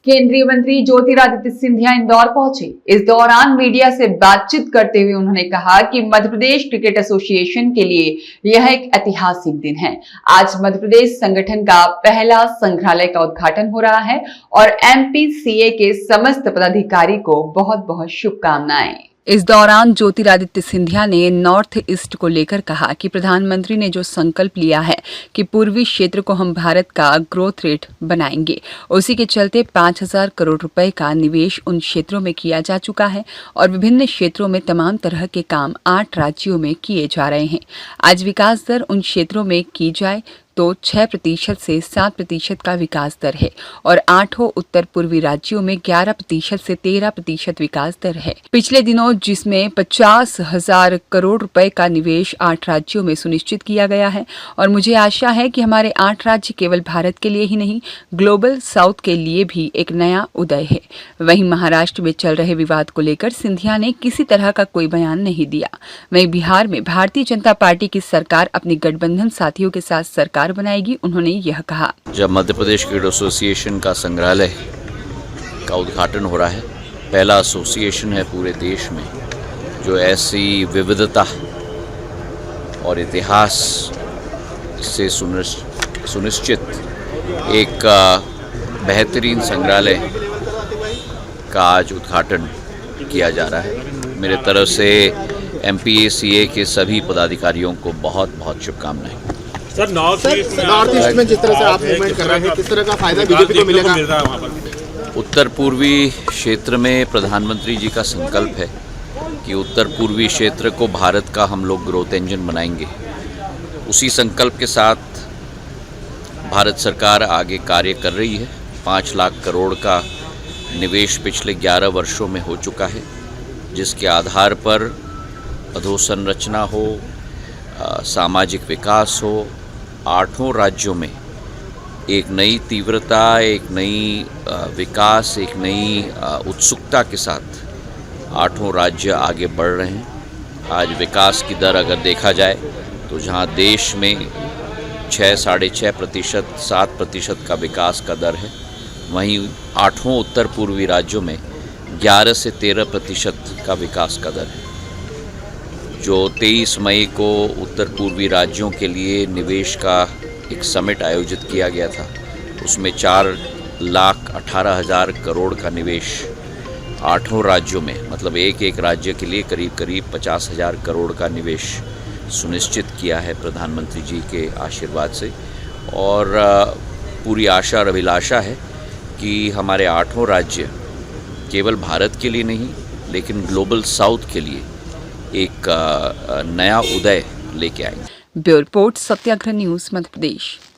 केंद्रीय मंत्री ज्योतिरादित्य सिंधिया इंदौर पहुंचे। इस दौरान मीडिया से बातचीत करते हुए उन्होंने कहा कि मध्य प्रदेश क्रिकेट एसोसिएशन के लिए यह एक ऐतिहासिक दिन है। आज मध्य प्रदेश संगठन का पहला संग्रहालय का उद्घाटन हो रहा है और एमपीसीए के समस्त पदाधिकारी को बहुत बहुत शुभकामनाएं। इस दौरान ज्योतिरादित्य सिंधिया ने नॉर्थ ईस्ट को लेकर कहा कि प्रधानमंत्री ने जो संकल्प लिया है कि पूर्वी क्षेत्र को हम भारत का ग्रोथ रेट बनाएंगे, उसी के चलते 5,000 करोड़ रुपए का निवेश उन क्षेत्रों में किया जा चुका है और विभिन्न क्षेत्रों में तमाम तरह के काम 8 राज्यों में किए जा रहे हैं। आज विकास दर उन क्षेत्रों में की जाए तो 6% से 7% का विकास दर है और 8 उत्तर पूर्वी राज्यों में 11% से 13% विकास दर है। पिछले दिनों जिसमें 50,000 करोड़ रुपए का निवेश 8 राज्यों में सुनिश्चित किया गया है और मुझे आशा है कि हमारे 8 राज्य केवल भारत के लिए ही नहीं, ग्लोबल साउथ के लिए भी एक नया उदय है। वहीं महाराष्ट्र में चल रहे विवाद को लेकर सिंधिया ने किसी तरह का कोई बयान नहीं दिया। वहीं बिहार में भारतीय जनता पार्टी की सरकार अपनी गठबंधन साथियों के साथ सरकार बनाएगी। उन्होंने यह कहा, जब मध्य प्रदेश क्रिकेट एसोसिएशन का संग्रहालय का उद्घाटन हो रहा है, पहला एसोसिएशन है पूरे देश में जो ऐसी विविधता और इतिहास से सुनिश्चित एक बेहतरीन संग्रहालय का आज उद्घाटन किया जा रहा है। मेरे तरफ से एमपीसीए के सभी पदाधिकारियों को बहुत बहुत शुभकामनाएं। सर, नॉर्थ ईस्ट में जिस तरह से आप मूवमेंट कर रहे हैं, किस तरह का फायदा बीजेपी को मिलेगा वहाँ पर? उत्तर पूर्वी क्षेत्र में प्रधानमंत्री जी का संकल्प है कि उत्तर पूर्वी क्षेत्र को भारत का हम लोग ग्रोथ इंजन बनाएंगे। उसी संकल्प के साथ भारत सरकार आगे कार्य कर रही है। 5 लाख करोड़ का निवेश पिछले 11 वर्षों में हो चुका है, जिसके आधार पर अधोसंरचना हो, सामाजिक विकास हो, 8 राज्यों में एक नई तीव्रता, एक नई विकास, एक नई उत्सुकता के साथ 8 राज्य आगे बढ़ रहे हैं। आज विकास की दर अगर देखा जाए तो जहां देश में 6-6.5%, 7% का विकास का दर है, वहीं 8 उत्तर पूर्वी राज्यों में 11 से 13% का विकास का दर है। जो 23 मई को उत्तर पूर्वी राज्यों के लिए निवेश का एक समिट आयोजित किया गया था, उसमें 4,18,000 करोड़ का निवेश 8 राज्यों में, मतलब एक राज्य के लिए करीब 50,000 करोड़ का निवेश सुनिश्चित किया है प्रधानमंत्री जी के आशीर्वाद से। और पूरी आशा और अभिलाषा है कि हमारे 8 राज्य केवल भारत के लिए नहीं, लेकिन ग्लोबल साउथ के लिए एक नया उदय लेके आएंगे। ब्यूरो रिपोर्ट, सत्याग्रह न्यूज़, मध्य प्रदेश।